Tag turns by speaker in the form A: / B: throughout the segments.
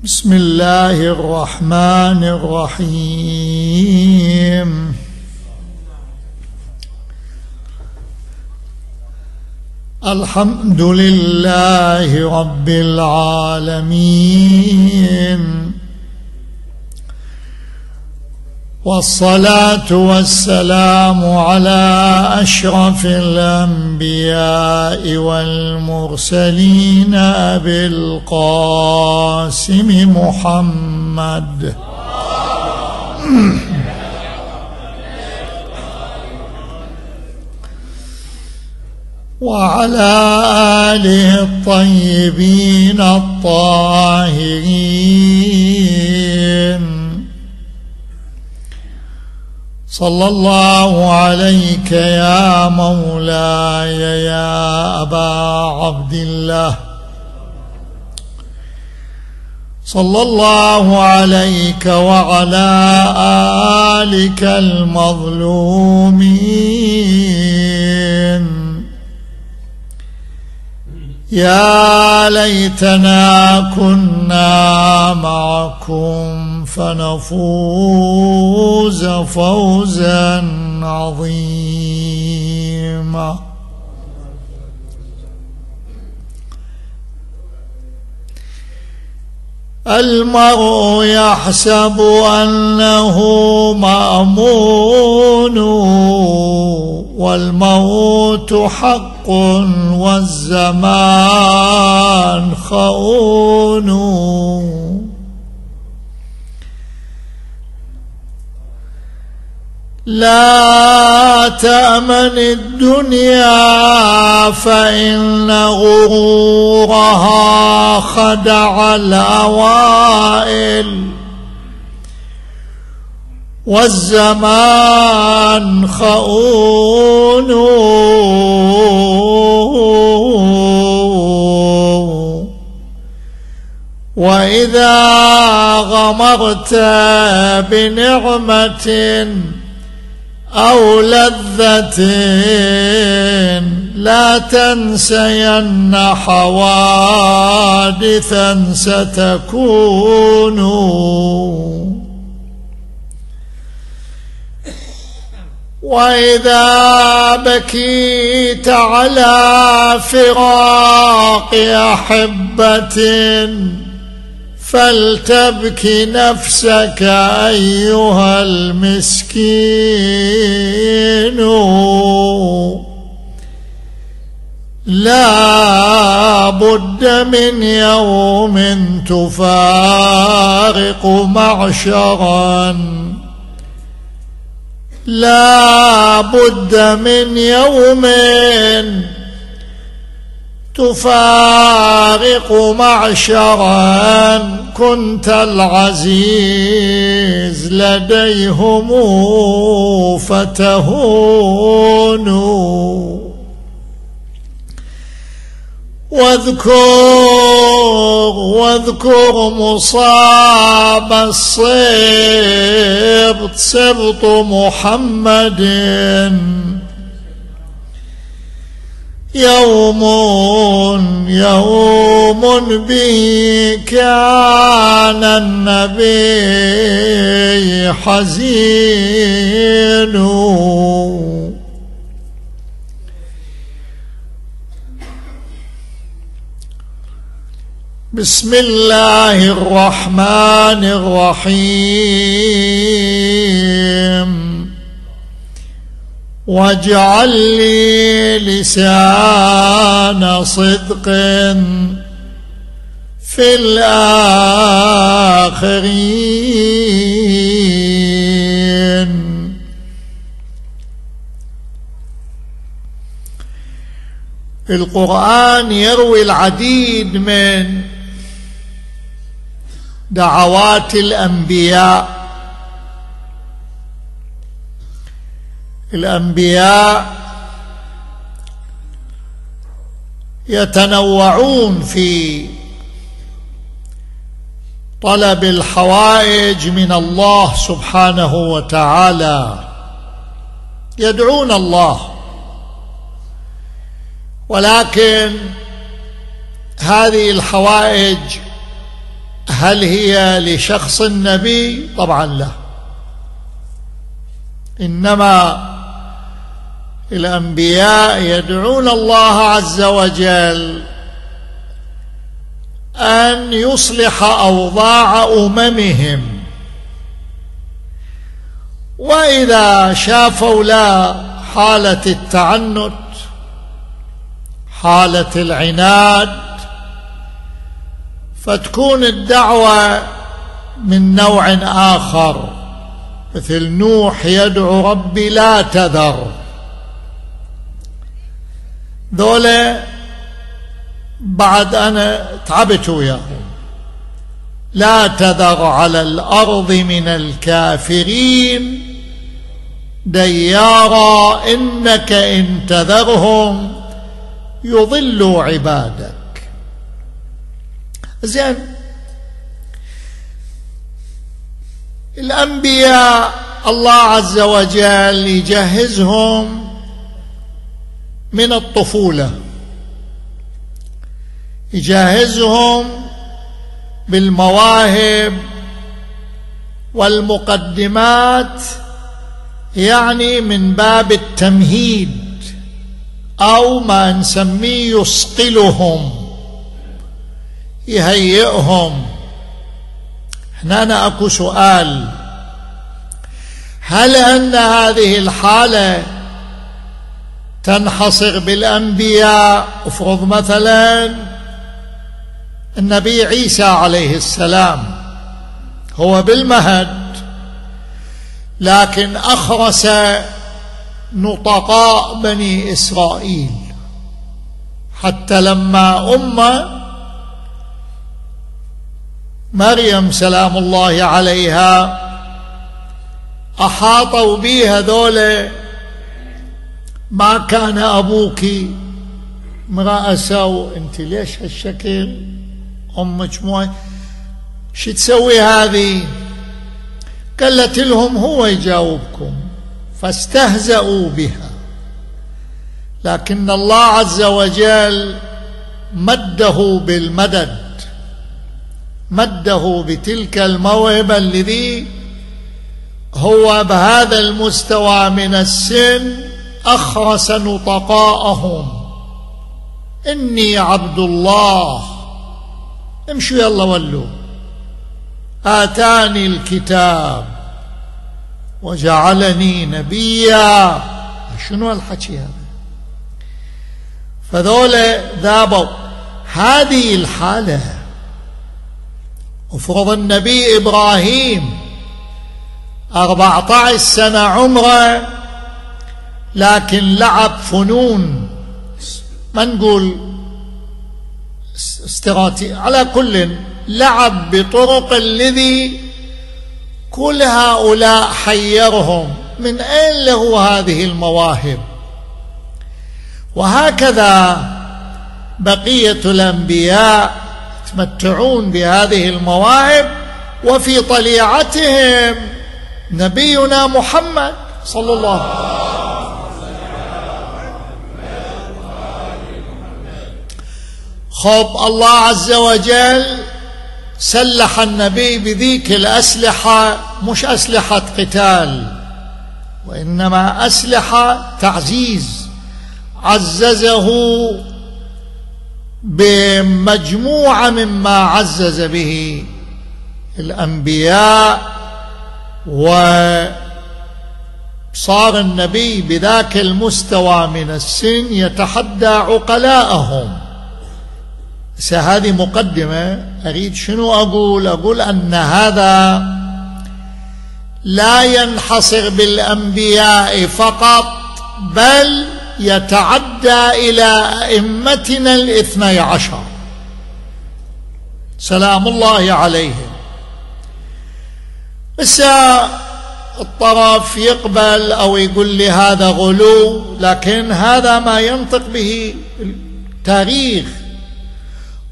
A: بسم الله الرحمن الرحيم. الحمد لله رب العالمين، والصلاة والسلام على أشرف الأنبياء والمرسلين أبي القاسم محمد وعلى آله الطيبين الطاهرين. صلى الله عليك يا مولاي يا أبا عبد الله، صلى الله عليك وعلى آلك المظلومين. يا ليتنا كنا معكم فنفوز فوزا عظيما. المرء يحسب أنه مأمون، والموت حق والزمان خؤون. لا تأمن الدنيا فإن غرورها خدع الأوائل، والزمان خؤون. وإذا غمرت بنعمة أو لذة لا تنسين حوادثا ستكون. وإذا بكيت على فراق أحبة فلتبك نفسك أيها المسكين. لا بد من يوم تفارق معشرا، لا بد من يوم تفارق معشرا كنت العزيز لديهم فتهون. واذكر مصاب الصبط سبط محمد، يوم به كان النبي حزين. بسم الله الرحمن الرحيم. واجعل لي لسان صدق في الآخرين. القرآن يروي العديد من دعوات الأنبياء. الأنبياء يتنوعون في طلب الحوائج من الله سبحانه وتعالى، يدعون الله، ولكن هذه الحوائج هل هي لشخص النبي؟ طبعا لا، إنما الأنبياء يدعون الله عز وجل أن يصلح أوضاع أممهم، وإذا شافوا لا حالة التعنت، حالة العناد، فتكون الدعوة من نوع آخر، مثل نوح يدعو ربي لا تذر. ذولا بعد أنا تعبت وياهم، لا تذر على الأرض من الكافرين ديارا إنك إن تذرهم يضلوا عبادك. زين، الأنبياء الله عز وجل يجهزهم من الطفولة، يجهزهم بالمواهب والمقدمات، يعني من باب التمهيد أو ما نسميه يصقلهم، يهيئهم. هنا أكو سؤال: هل أن هذه الحالة تنحصر بالأنبياء؟ افرض مثلا النبي عيسى عليه السلام هو بالمهد، لكن أخرس نطقاء بني إسرائيل، حتى لما مريم سلام الله عليها أحاطوا بها ذولا: ما كان أبوك امرأة سوء، أنت ليش هالشكل؟ أمك مو شو تسوي هذه؟ قالت لهم هو يجاوبكم، فاستهزأوا بها. لكن الله عز وجل مده بالمدد، مده بتلك الموهبة الذي هو بهذا المستوى من السن أخرس نطقاءهم: إني عبد الله، امشوا يلا ولوا، آتاني الكتاب وجعلني نبيا. شنو الحكي هذا؟ فذولا ذابوا هذه الحالة. افرض النبي إبراهيم 14 سنة عمره، لكن لعب فنون، ما نقول استراتيجي، على كل لعب بطرق الذي كل هؤلاء حيرهم: من أين له هذه المواهب؟ وهكذا بقية الأنبياء يتمتعون بهذه المواهب، وفي طليعتهم نبينا محمد صلى الله عليه وسلم. خب الله عز وجل سلح النبي بذيك الأسلحة، مش أسلحة قتال، وإنما أسلحة تعزيز. عززه بمجموعة مما عزز به الأنبياء، وصار النبي بذاك المستوى من السن يتحدى عقلاءهم. هذه مقدمة. أريد شنو أقول أن هذا لا ينحصر بالأنبياء فقط، بل يتعدى إلى أئمتنا 12 سلام الله عليهم. بس الطرف يقبل أو يقول لي هذا غلو، لكن هذا ما ينطق به التاريخ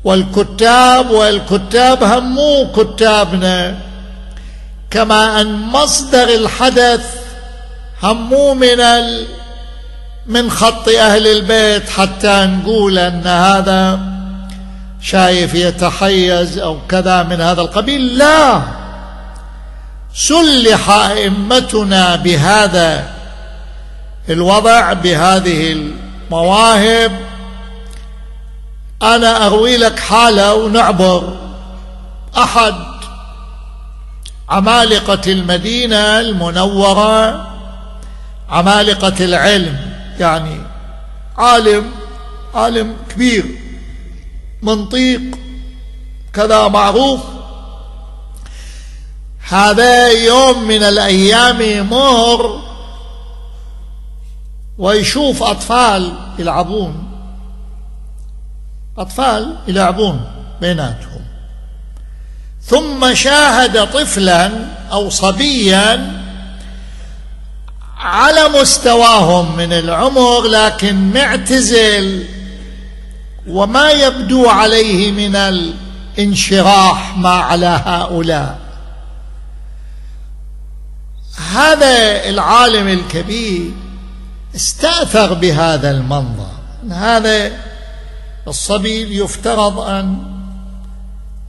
A: والكتاب هم مو كتابنا، كما أن مصدر الحدث هم مو من خط أهل البيت حتى نقول أن هذا شايف يتحيز أو كذا من هذا القبيل، لا، سلح أئمتنا بهذا الوضع، بهذه المواهب. أنا أروي لك حالة ونعبر. أحد عمالقة المدينة المنورة، عمالقة العلم، يعني عالم كبير، منطيق كذا معروف. هذا يوم من الأيام يمر ويشوف أطفال يلعبون بيناتهم، ثم شاهد طفلا أو صبيا على مستواهم من العمر لكن معتزل وما يبدو عليه من الانشراح ما على هؤلاء. هذا العالم الكبير استأثر بهذا المنظر. هذا الصبي يفترض أن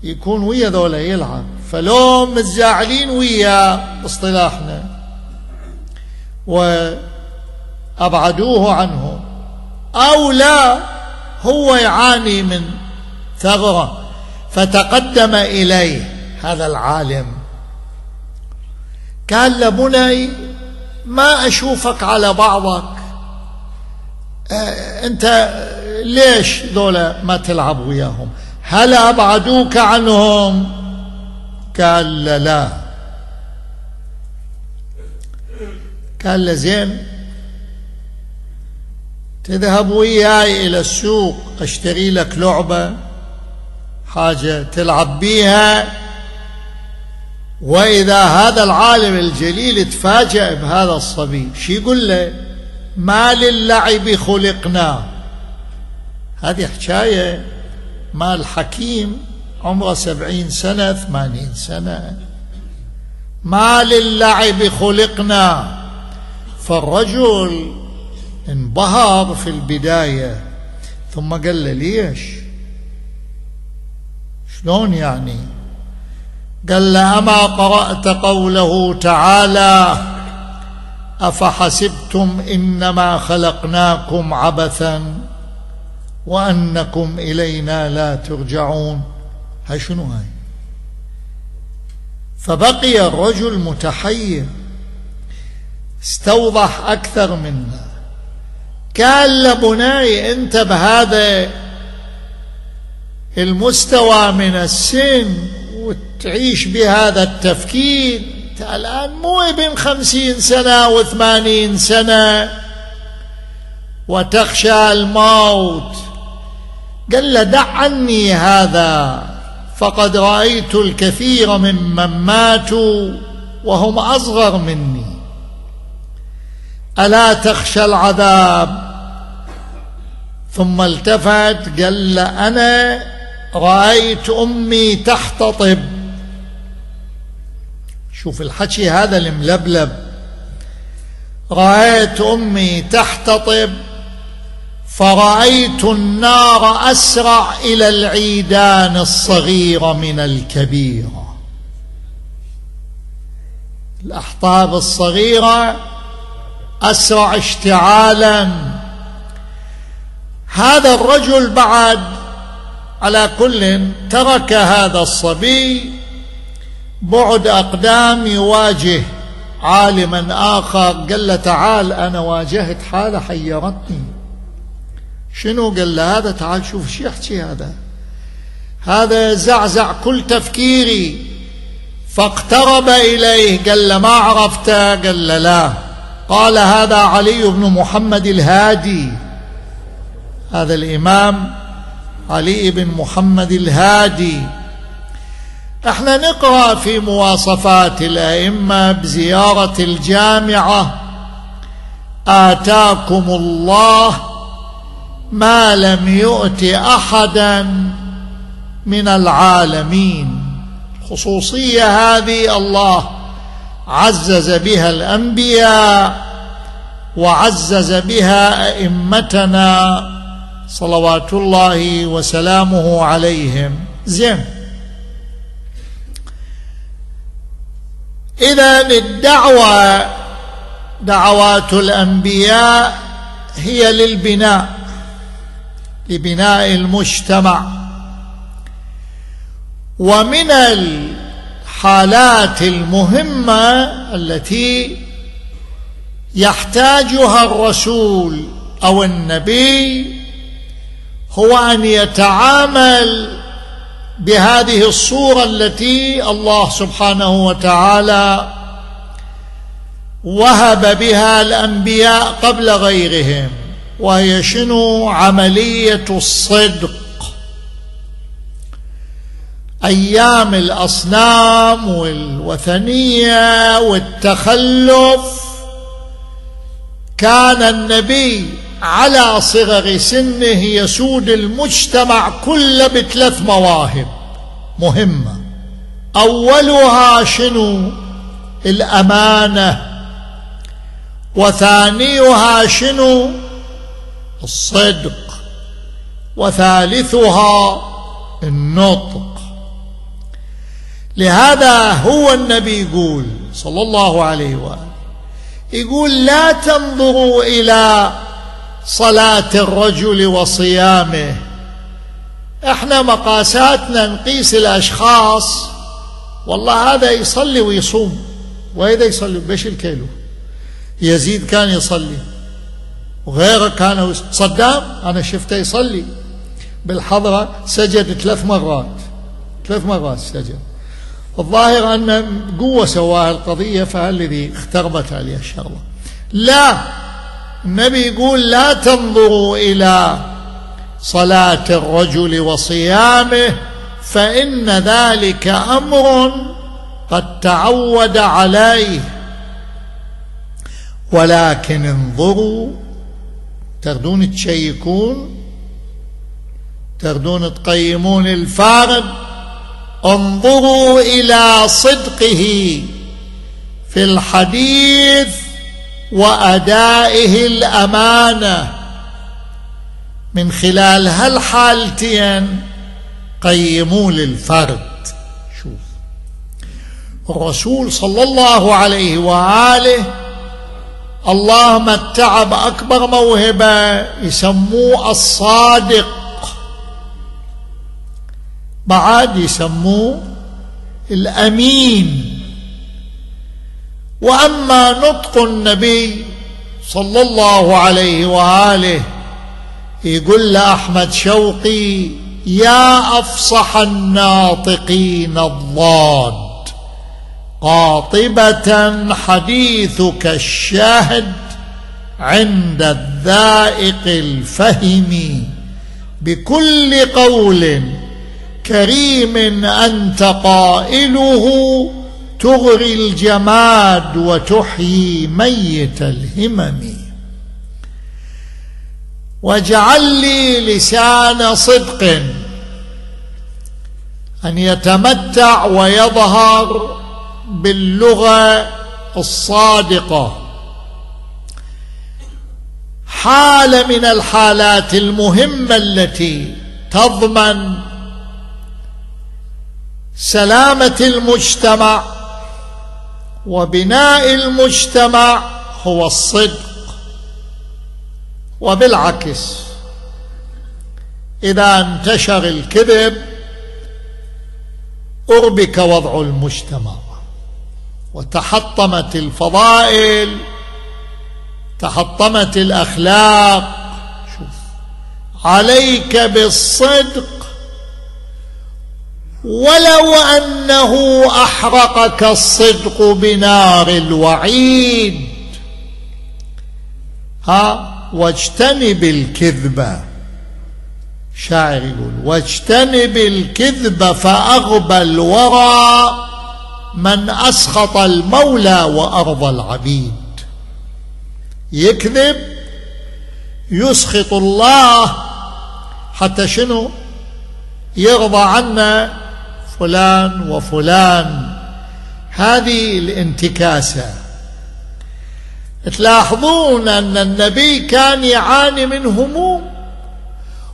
A: يكون ويا ذولا يلعب، فلو متزاعلين وياه باصطلاحنا وأبعدوه عنه، أو لا هو يعاني من ثغرة. فتقدم إليه هذا العالم قال له: بني، ما أشوفك على بعضك، أنت ليش ذولا ما تلعب وياهم؟ هل أبعدوك عنهم؟ قال له: لا. قال له: زين، تذهب وياي إلى السوق أشتري لك لعبة، حاجة تلعب بيها. وإذا هذا العالم الجليل تفاجأ بهذا الصبي، شي يقول له؟ ما للعب خلقنا. هذه حكاية مال حكيم عمره 70 سنة 80 سنة. ما للعب خلقنا. فالرجل انبهر في البداية، ثم قال له: ليش؟ شلون يعني؟ قال له: أما قرأت قوله تعالى: أفحسبتم إنما خلقناكم عبثا وأنكم إلينا لا ترجعون؟ هاي شنو هاي؟ فبقي الرجل متحير، استوضح أكثر منا. قال له: بني، أنت بهذا المستوى من السن وتعيش بهذا التفكير، أنت الآن مو ابن 50 سنة و80 سنة وتخشى الموت. قال له: دع عني هذا، فقد رأيت الكثير ممن ماتوا وهم أصغر مني، ألا تخشى العذاب؟ ثم التفت قال له: أنا رأيت أمي تحتطب. شوف الحكي هذا الملبلب، رأيت أمي تحتطب فرأيت النار أسرع إلى العيدان الصغيرة من الكبيرة. الأحطاب الصغيرة أسرع اشتعالا. هذا الرجل بعد على كل ترك هذا الصبي بعد أقدام يواجه عالما آخر. قال له: تعال، أنا واجهت حالة حيرتني. شنو؟ قال له: هذا تعال شوف شو يحكي، هذا زعزع كل تفكيري. فاقترب إليه قال له: ما عرفته؟ قال له: لا. قال: هذا علي بن محمد الهادي، هذا الإمام علي بن محمد الهادي. احنا نقرأ في مواصفات الأئمة بزيارة الجامعة: آتاكم الله ما لم يؤت أحدا من العالمين. خصوصية هذه الله عزز بها الأنبياء وعزز بها أئمتنا صلوات الله وسلامه عليهم. زين، إذن الدعوة دعوات الأنبياء هي لبناء المجتمع. ومن الحالات المهمة التي يحتاجها الرسول أو النبي هو أن يتعامل بهذه الصورة التي الله سبحانه وتعالى وهب بها الأنبياء قبل غيرهم، وهي شنو؟ عملية الصدق. أيام الأصنام والوثنية والتخلف كان النبي على صغر سنه يسود المجتمع كله ب3 مواهب مهمة. أولها شنو؟ الأمانة. وثانيها شنو؟ الصدق. وثالثها النطق. لهذا هو النبي يقول صلى الله عليه وآله، يقول: لا تنظروا إلى صلاة الرجل وصيامه. احنا مقاساتنا نقيس الأشخاص، والله هذا يصلي ويصوم وهذا يصلي بش الكيلو. يزيد كان يصلي وغيره كان. صدام أنا شفته يصلي بالحضرة، سجد 3 مرات 3 مرات سجد. الظاهر أن قوة سواها القضية، فالذي اختربت عليه الشغلة. لا، النبي يقول: لا تنظروا إلى صلاة الرجل وصيامه، فإن ذلك أمر قد تعود عليه، ولكن انظروا. تردون تشيكون، تردون تقيمون الفارد. انظروا إلى صدقه في الحديث وأدائه الأمانة. من خلال هالحالتين قيموا للفرد. شوف الرسول صلى الله عليه وآله الله متع بأكبر موهبة يسموه الصادق، بعد يسموه الأمين. وأما نطق النبي صلى الله عليه وآله يقول لأحمد شوقي: يا أفصح الناطقين الضاد، قاطبة حديثك الشاهد عند الذائق الفهم، بكل قول كريم أنت قائله، تغري الجماد وتحيي ميت الهمم. واجعل لي لسان صدق أن يتمتع ويظهر باللغة الصادقة. حالة من الحالات المهمة التي تضمن سلامة المجتمع وبناء المجتمع هو الصدق. وبالعكس، إذا انتشر الكذب أربك وضع المجتمع وتحطمت الفضائل، تحطمت الأخلاق. شوف، عليك بالصدق ولو أنه أحرقك الصدق بنار الوعيد. واجتنب الكذب. شاعر يقول: واجتنب الكذب فأغبى الورى، من أسخط المولى وأرضى العبيد. يكذب يسخط الله، حتى شنو؟ يرضى عنا فلان وفلان. هذه الانتكاسة. تلاحظون أن النبي كان يعاني من هموم،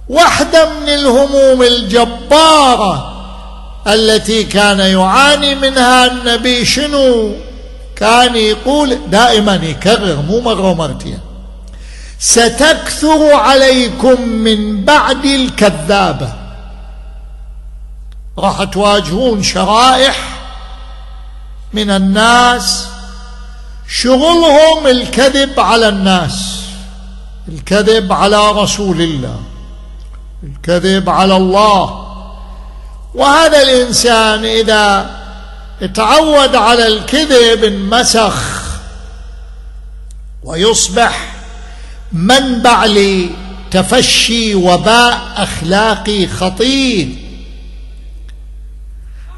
A: واحدة من الهموم الجبارة التي كان يعاني منها النبي شنو؟ كان يقول دائما، يكرر مو مرة ومرتين: ستكثر عليكم من بعد الكذابة. راح تواجهون شرائح من الناس شغلهم الكذب على الناس، الكذب على رسول الله، الكذب على الله. وهذا الإنسان إذا تعود على الكذب انمسخ ويصبح منبع لتفشي وباء أخلاقي خطير.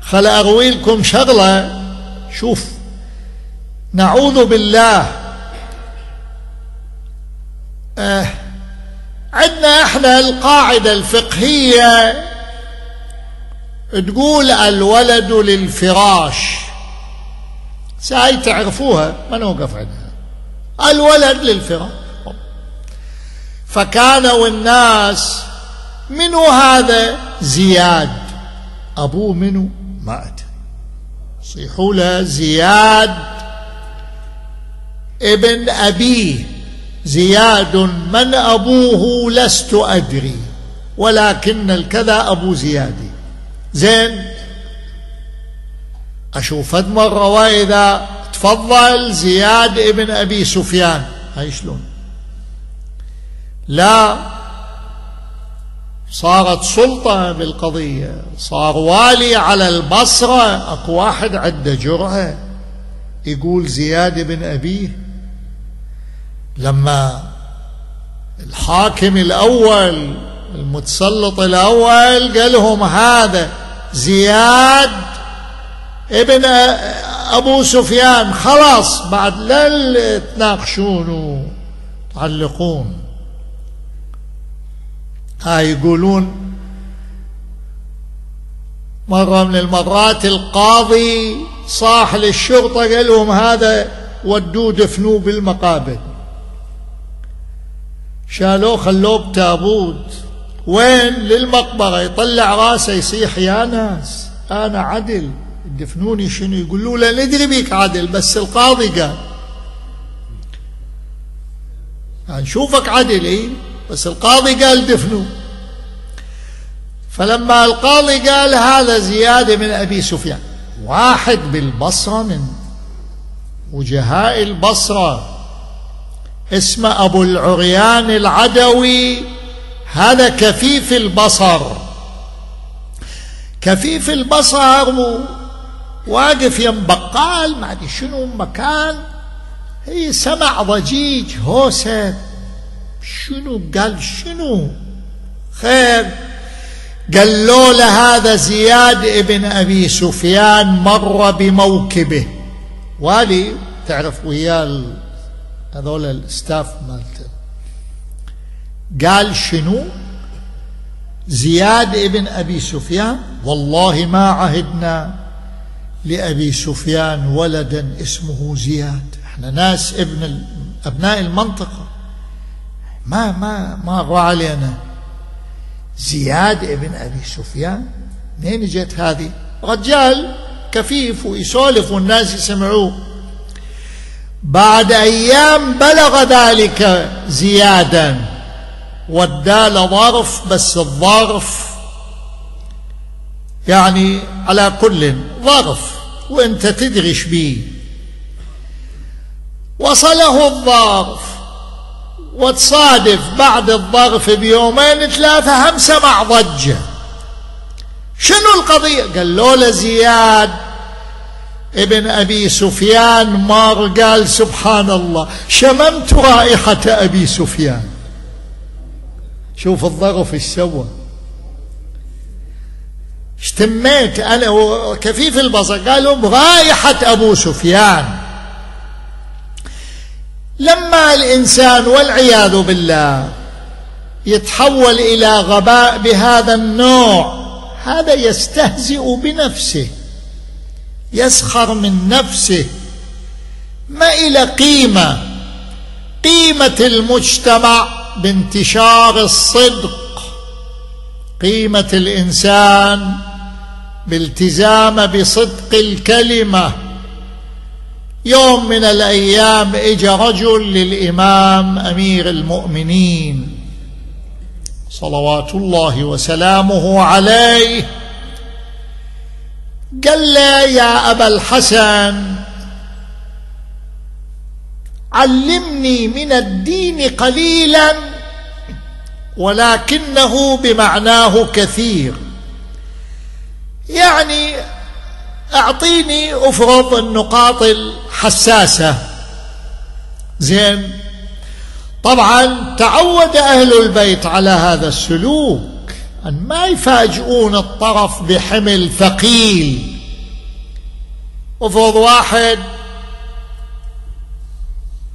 A: خل أروي لكم شغلة. شوف، نعوذ بالله، عندنا احنا القاعدة الفقهية تقول الولد للفراش. ساي تعرفوها، ما نوقف عندها. الولد للفراش. فكانوا الناس: منو هذا؟ زياد. أبوه منو؟ ما أدري. صيحوا له: زياد ابن أبيه. زياد من أبوه لست أدري، ولكن الكذا أبو زيادي. زين، أشوف فد مرة وإذا تفضل زياد ابن أبي سفيان. هاي شلون؟ لا، صارت سلطة بالقضية، صار والي على البصرة. أكو واحد عنده جرأة يقول زياد بن أبيه. لما الحاكم الأول المتسلط الأول قال لهم هذا زياد ابن أبو سفيان، خلاص بعد لا تناقشون وتعلقون. هاي يقولون مرة من المرات القاضي صاح للشرطة قال لهم هذا ودوه دفنوه بالمقابر. شالوه خلوه بتابوت. وين؟ للمقبرة. يطلع راسه يصيح: يا ناس أنا عدل، دفنوني. شنو؟ يقولوا له: ندري بيك عدل، بس القاضي قال. يعني نشوفك عدل، إيه، بس القاضي قال دفنوه. فلما القاضي قال هذا زياد بن أبي سفيان، واحد بالبصرة من وجهاء البصرة اسمه أبو العريان العدوي، هذا كفيف البصر. كفيف البصر واقف يم بقال ما أدري شنو مكان، هي سمع ضجيج هوسة. شنو؟ قال شنو؟ خير. قال له هذا زياد ابن أبي سفيان مر بموكبه. والي تعرف وياه هذول الستاف مالته. قال شنو؟ زياد ابن أبي سفيان؟ والله ما عهدنا لأبي سفيان ولدا اسمه زياد. احنا ناس أبناء المنطقة، ما مر علينا. زياد ابن أبي سفيان منين جت هذه؟ رجال كفيف ويسولف والناس يسمعوه. بعد أيام بلغ ذلك زيادا، ودال ظرف، بس الظرف يعني على كل ظرف وانت تدري ايش بيه. وصله الظرف، وتصادف بعد الظرف بيومين ثلاثة هم سمع ضجة. شنو القضية؟ قال له زياد ابن أبي سفيان مار. قال سبحان الله، شممت رائحة أبي سفيان. شوف الظرف ايش سوى. اشتميت أنا وكفيف البصر، قالوا برائحة أبو سفيان. لما الإنسان والعياذ بالله يتحول إلى غباء بهذا النوع، هذا يستهزئ بنفسه، يسخر من نفسه، ما إلى قيمة المجتمع بانتشار الصدق قيمة الإنسان بالتزام بصدق الكلمة. يوم من الأيام اجى رجل للإمام أمير المؤمنين صلوات الله وسلامه عليه، قال له: يا أبا الحسن، علمني من الدين قليلا ولكنه بمعناه كثير. يعني أعطيني أفرض النقاط الحساسة. زين، طبعا تعود أهل البيت على هذا السلوك، أن ما يفاجئون الطرف بحمل ثقيل. أفرض واحد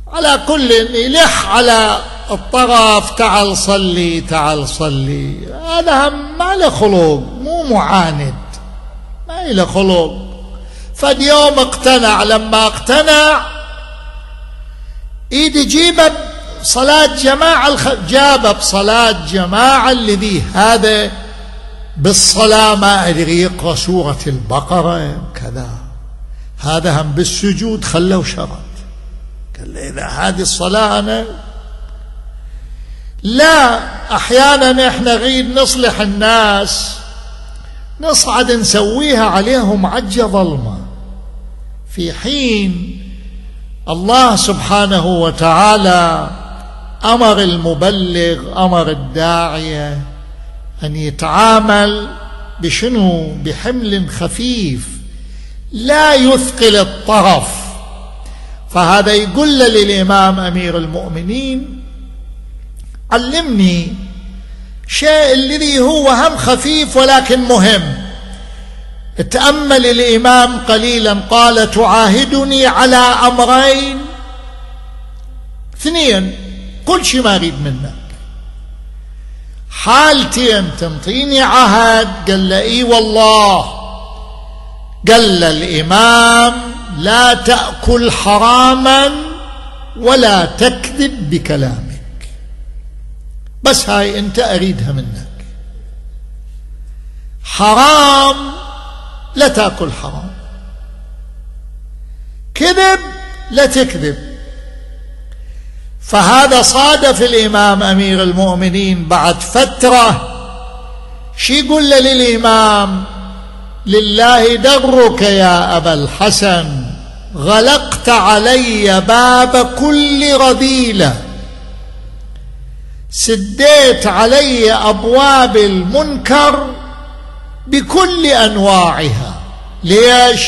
A: على كل يلح على الطرف: تعال صلي تعال صلي. هذا ما له خلق، مو معاند، ما له خلق. فاليوم اقتنع، لما اقتنع ايد جيبه بصلاة جماعة، جابه بصلاة جماعة الذي هذا بالصلاة ما أدري يقرأ سورة البقرة كذا، هذا هم بالسجود خلوا شرط. قال لي: إذا هذه الصلاة أنا لا. أحيانا إحنا نريد نصلح الناس، نصعد نسويها عليهم عجة ظلمة، في حين الله سبحانه وتعالى أمر المبلغ، أمر الداعية أن يتعامل بشنو؟ بحمل خفيف لا يثقل الطرف. فهذا يقول للإمام أمير المؤمنين: علمني شيء الذي هو هم خفيف ولكن مهم. تأمل الإمام قليلا، قال: تعاهدني على أمرين، اثنين، كل شيء ما أريد منك، حالتين تنطيني عهد. قال له: إي والله. قال له الإمام: لا تأكل حراما ولا تكذب بكلامك، بس هاي أنت أريدها منك. حرام لا تأكل حرام، كذب لا تكذب. فهذا صادف الإمام أمير المؤمنين بعد فترة. شي يقول للإمام: لله درك يا أبا الحسن، غلقت علي باب كل رذيلة، سديت علي أبواب المنكر بكل أنواعها. ليش؟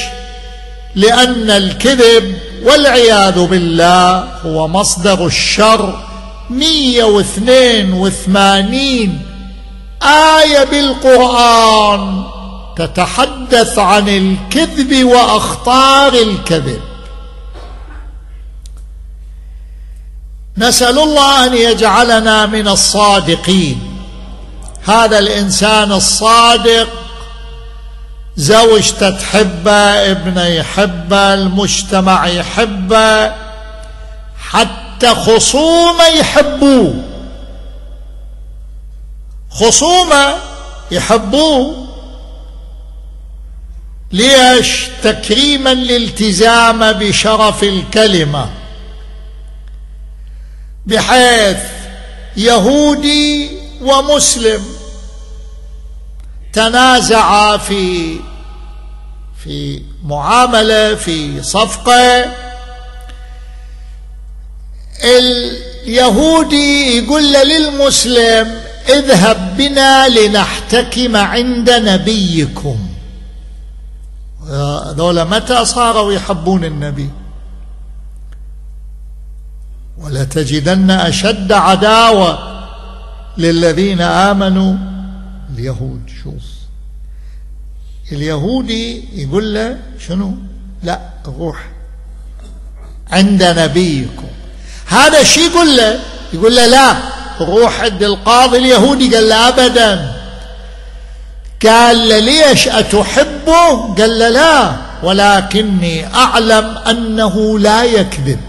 A: لأن الكذب والعياذ بالله هو مصدر الشر. 182 آية بالقرآن تتحدث عن الكذب وأخطار الكذب. نسأل الله أن يجعلنا من الصادقين. هذا الإنسان الصادق زوجته تحبه، ابنه يحبه، المجتمع يحبه، حتى خصومه يحبوه، خصومه يحبوه. ليش؟ تكريما للالتزام بشرف الكلمة، بحيث يهودي ومسلم تنازعا في معاملة، في صفقة. اليهودي يقول للمسلم: اذهب بنا لنحتكم عند نبيكم. هذول متى صاروا يحبون النبي؟ ولتجدن أشد عداوة للذين آمنوا اليهود. شوف، اليهودي يقول له شنو؟ لا، روح عند نبيكم. هذا الشيء يقول له لا، روح عند القاضي اليهودي. قال له أبدا. قال له ليش أتحبه؟ قال له لا، ولكني أعلم أنه لا يكذب،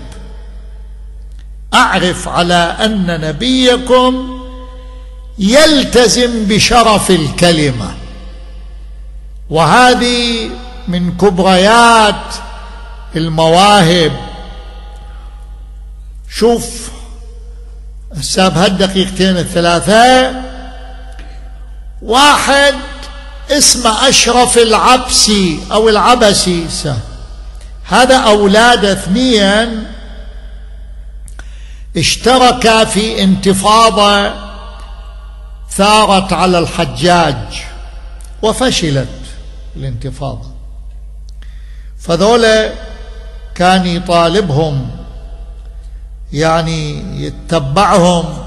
A: أعرف على أن نبيكم يلتزم بشرف الكلمة. وهذه من كبريات المواهب. شوف هسه بهالدقيقتين الثلاثة، واحد اسمه أشرف العبسي أو العبسي، هذا أولاد اثنين اشتركا في انتفاضة ثارت على الحجاج وفشلت الانتفاضة، فذولا كان يطالبهم يعني يتبعهم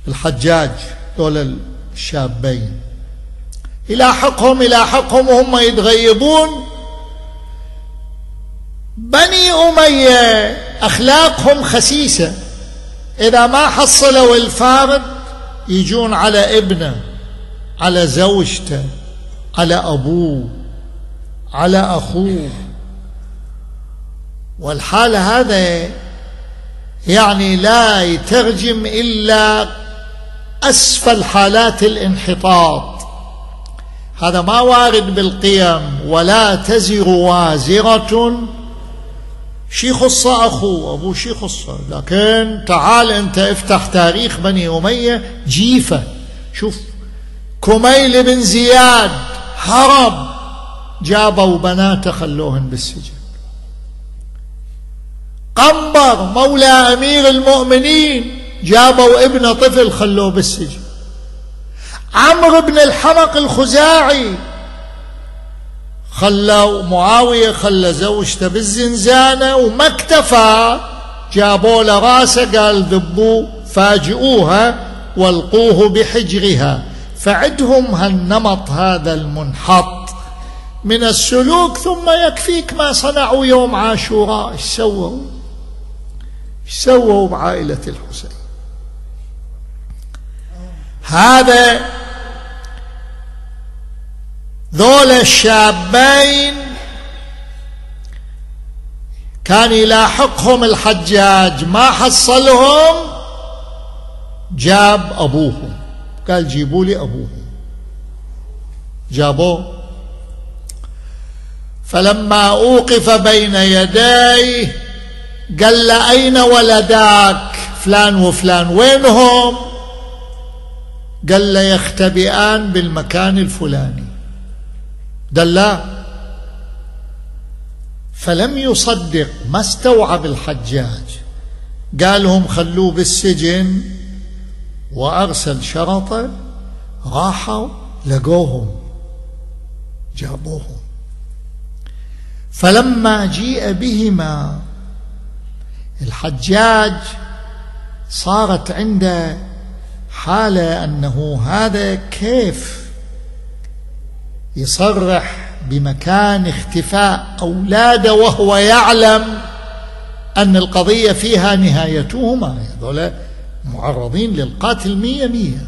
A: الحجاج، دول الشابين يلاحقهم وهم يتغيبون. بني أمية أخلاقهم خسيسة، إذا ما حصلوا الفارد يجون على ابنه، على زوجته، على أبوه، على أخوه. والحالة هذا يعني لا يترجم إلا أسفل حالات الانحطاط. هذا ما وارد بالقيم. ولا تزر وازرة، شي خصة أخوه، أبوه شي خصة، لكن تعال أنت افتح تاريخ بني أمية جيفة. شوف كميل بن زياد هرب، جابوا بناته خلوهن بالسجن. قنبر مولى أمير المؤمنين جابوا ابن طفل خلوه بالسجن. عمرو بن الحمق الخزاعي خلوا معاوية خلى زوجته بالزنزانة، وما اكتفى جابوا له راسه قال ذبوه فاجئوها والقوه بحجرها. فعدهم هالنمط هذا المنحط من السلوك. ثم يكفيك ما صنعوا يوم عاشوراء. ايش سووا بعائلة الحسين. هذا ذول الشابين كان يلاحقهم الحجاج، ما حصلهم جاب أبوهم، قال جيبوا لي أبوهم. جابوه، فلما أوقف بين يديه قال له أين ولداك فلان وفلان، وينهم؟ قال له يختبئان بالمكان الفلاني. دلاه، فلم يصدق، ما استوعب الحجاج. قالهم خلوه بالسجن، وأرسل شرطه، راحوا لقوهم جابوهم. فلما جيء بهما الحجاج صارت عنده حالة أنه هذا كيف يصرح بمكان اختفاء أولاده وهو يعلم أن القضية فيها نهايتهما، هذول معرضين للقتل 100.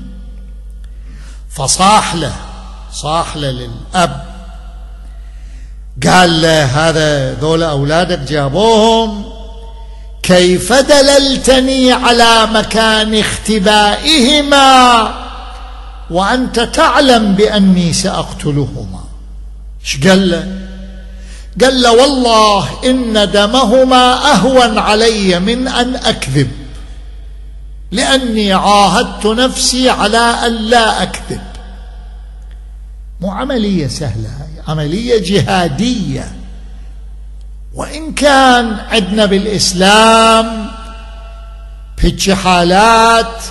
A: فصاح له للأب، قال له هذا ذول أولادك جابوهم، كيف دللتني على مكان اختبائهما وأنت تعلم بأني سأقتلهما؟ ايش قال له؟ قال له والله إن دمهما أهون علي من أن أكذب، لأني عاهدت نفسي على أن لا أكذب. مو عملية سهلة، عملية جهادية. وإن كان عندنا بالإسلام في حالات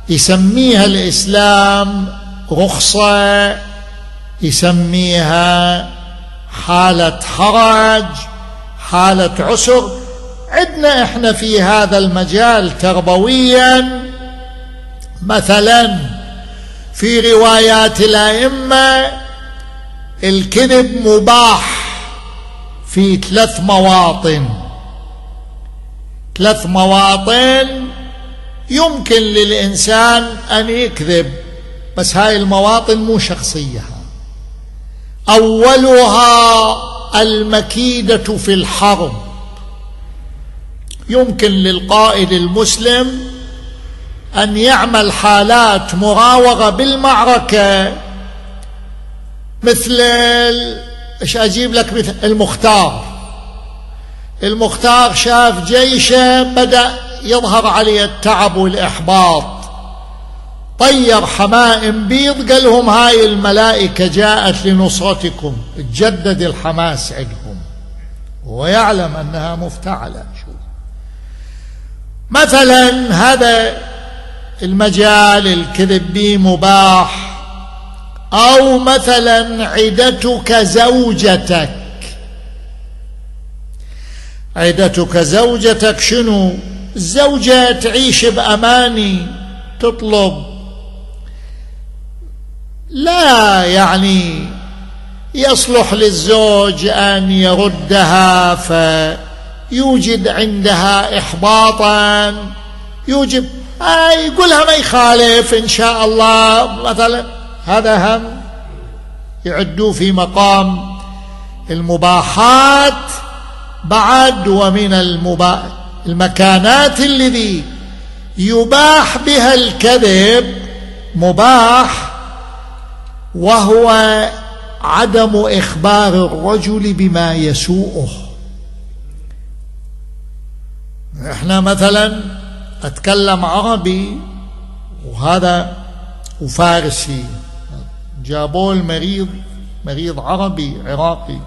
A: يسميها الإسلام رخصة، يسميها حالة حرج، حالة عسر. عندنا إحنا في هذا المجال تربويا مثلا في روايات الأئمة الكذب مباح في 3 مواطن. 3 مواطن يمكن للإنسان أن يكذب، بس هاي المواطن مو شخصية. أولها المكيدة في الحرب. يمكن للقائد المسلم أن يعمل حالات مراوغة بالمعركة، مثل ايش أجيب لك؟ مثل المختار شاف جيشه بدأ يظهر عليه التعب والإحباط، طير حمائم بيض، قال لهم هاي الملائكة جاءت لنصرتكم، تجدد الحماس عندهم، ويعلم أنها مفتعلة. مثلا هذا المجال الكذب به مباح. أو مثلا عدتك زوجتك شنو؟ الزوجة تعيش بأماني، تطلب، لا يعني يصلح للزوج أن يردها فيوجد عندها إحباطا، يقولها ما يخالف إن شاء الله مثلا، هذا هم يعدوه في مقام المباحات بعد. ومن المكانات الذي يباح بها الكذب مباح، وهو عدم إخبار الرجل بما يسوءه. احنا مثلا أتكلم عربي وهذا وفارسي، جابوا مريض عربي عراقي،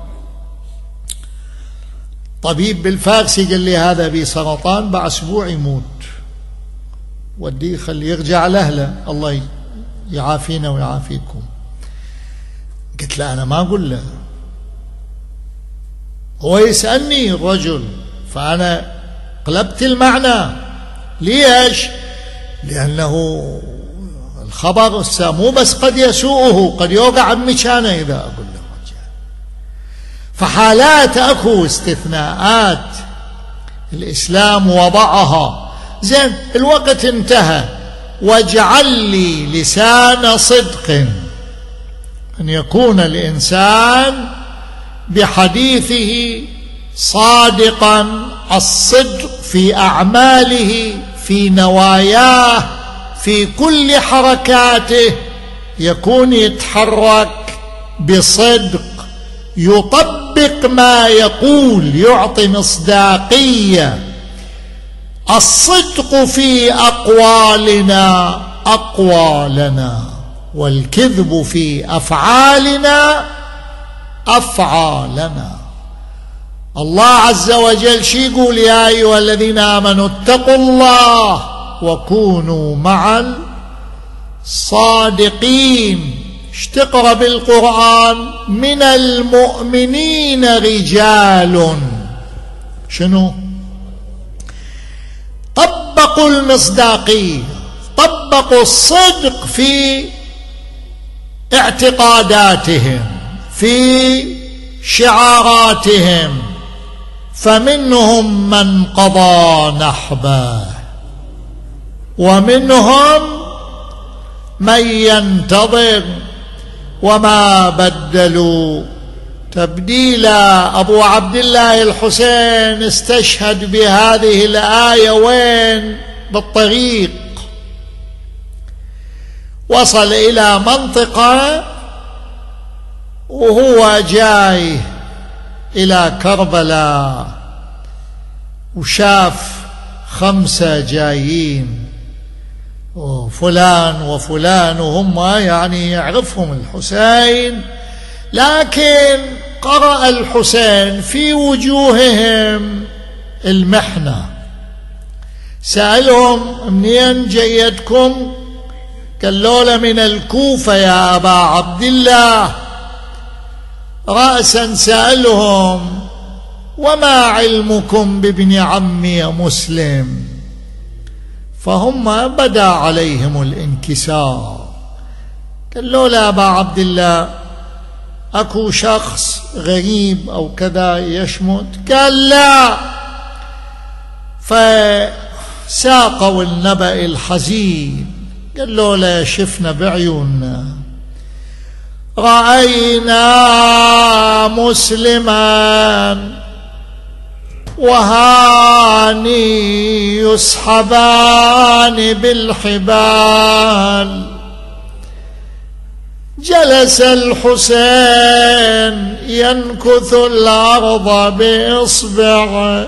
A: طبيب بالفارسي قال لي هذا بسرطان بعد أسبوع يموت، وديه خليه يرجع لأهله، الله يعافينا ويعافيكم. قلت له أنا ما أقول له، هو يسألني الرجل، فأنا قلبت المعنى. ليش؟ لأنه الخبر مو بس قد يسوءه، قد يوقع بمكانه إذا أقول له رجع. فحالات أكو استثناءات الإسلام وضعها. زين، الوقت انتهى. واجعل لي لسان صدق، أن يكون الإنسان بحديثه صادقا، الصدق في أعماله، في نواياه، في كل حركاته، يكون يتحرك بصدق، يطبق ما يقول، يعطي مصداقية. الصدق في أقوالنا والكذب في أفعالنا. الله عز وجل شي يقول؟ يا أيها الذين آمنوا اتقوا الله وكونوا مع الصادقين. اشتقر بالقرآن من المؤمنين رجال، شنو؟ طبقوا المصداقية، طبقوا الصدق في اعتقاداتهم، في شعاراتهم. فمنهم من قضى نحبه ومنهم من ينتظر وما بدلوا تبديلا. أبو عبد الله الحسين استشهد بهذه الآية وين؟ بالطريق، وصل إلى منطقة وهو جاي إلى كربلاء وشاف 5 جايين، وفلان وفلان، وهم يعني يعرفهم الحسين، لكن قرأ الحسين في وجوههم المحنة. سألهم منين جيدكم؟ قالوا له من الكوفة يا أبا عبد الله. رأسا سألهم وما علمكم بابن عمي مسلم؟ فهم بدا عليهم الانكسار. قالوا له أبا عبد الله أكو شخص غريب أو كذا يشمت؟ قال لا. فساقوا النبأ الحزين، قالوا له شفنا بعيوننا، رأينا مسلما وهاني يسحبان بالحبال. جلس الحسين ينكث الأرض بإصبعه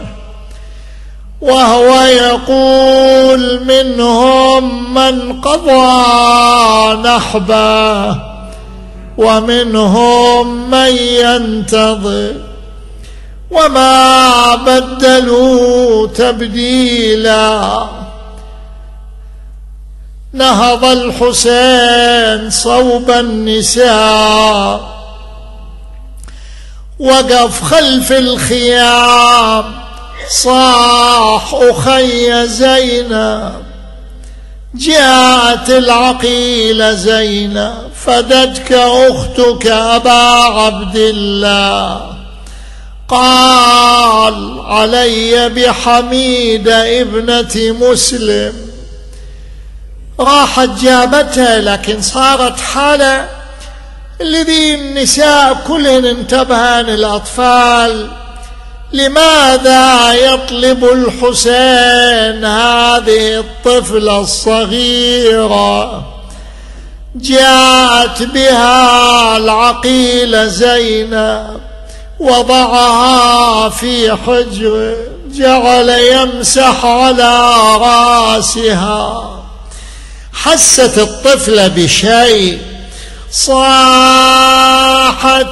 A: وهو يقول: منهم من قضى نحبه ومنهم من ينتظر وما بدلوا تبديلا. نهض الحسين صوب النساء، وقف خلف الخيام، صاح: أخي زينب. جاءت العقيلة زينب: فدتك أختك أبا عبد الله. قال: علي بحميدة ابنة مسلم. راحت جابتها، لكن صارت حالة الذي النساء كلهن انتبهن، الأطفال: لماذا يطلب الحسين هذه الطفلة الصغيرة؟ جاءت بها العقيلة زينب، وضعها في حجره، جعل يمسح على راسها. حست الطفلة بشيء، صاحت: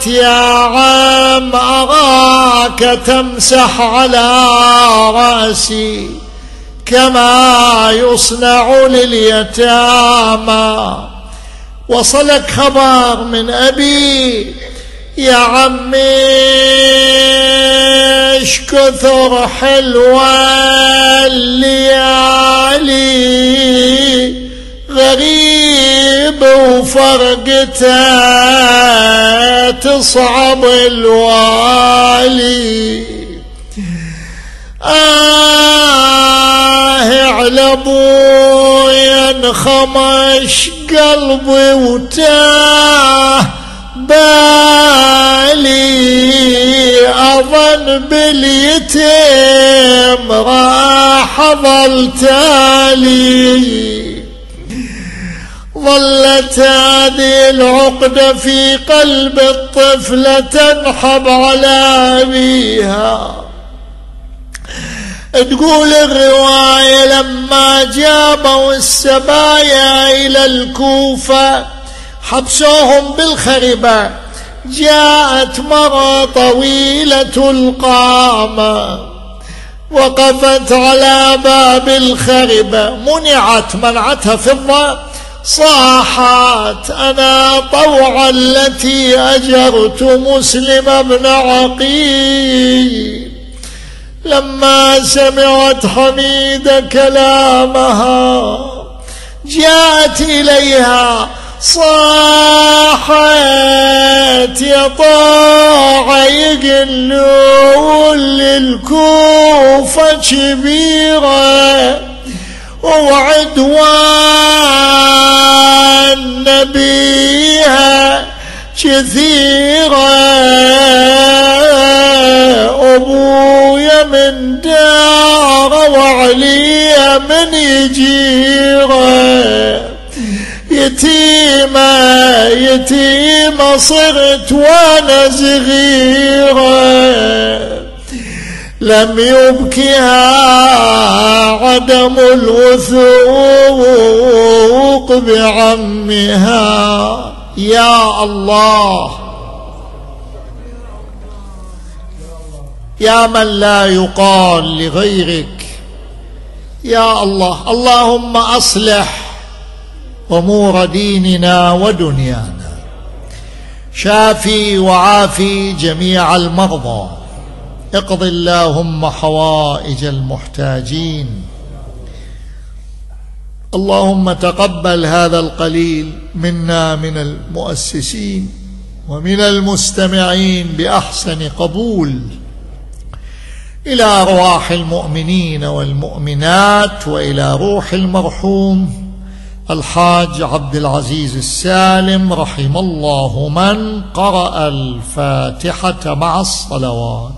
A: يا عم أراك تمسح على رأسي كما يصنع لليتامى. وصلك خبر من أبي يا عمي ايش كثر حلوة الليالي، غريب وفرقته تصعب الوالي. على ابويا انخمش قلبي وتاه بالي، أظن باليتيم راح ظل تالي. ظلت هذه العقدة في قلب الطفلة تنحب على أبيها. تقول الرواية: لما جابوا السبايا إلى الكوفة حبسوهم بالخربة، جاءت مرة طويلة القامة وقفت على باب الخربة، منعتها فضة، صاحت: أنا طوعا التي أجرت مسلم بن عقيل. لما سمعت حميدة كلامها جاءت إليها، صاحت: يا طاعة يقلون للكوفة كبيرة وعدوان نبيها كثيرة، أبويا من داره وعليا من يجيره، يتيمة صرت وانا صغيرة. لم يبكها عدم الوثوق بعمها. يا الله، يا من لا يقال لغيرك، يا الله. اللهم أصلح أمور ديننا ودنيانا، شافي وعافي جميع المرضى، اقض اللهم حوائج المحتاجين. اللهم تقبل هذا القليل منا من المؤسسين ومن المستمعين بأحسن قبول، إلى أرواح المؤمنين والمؤمنات وإلى روح المرحوم الحاج عبد العزيز السالم رحم الله من قرأ الفاتحة مع الصلوات.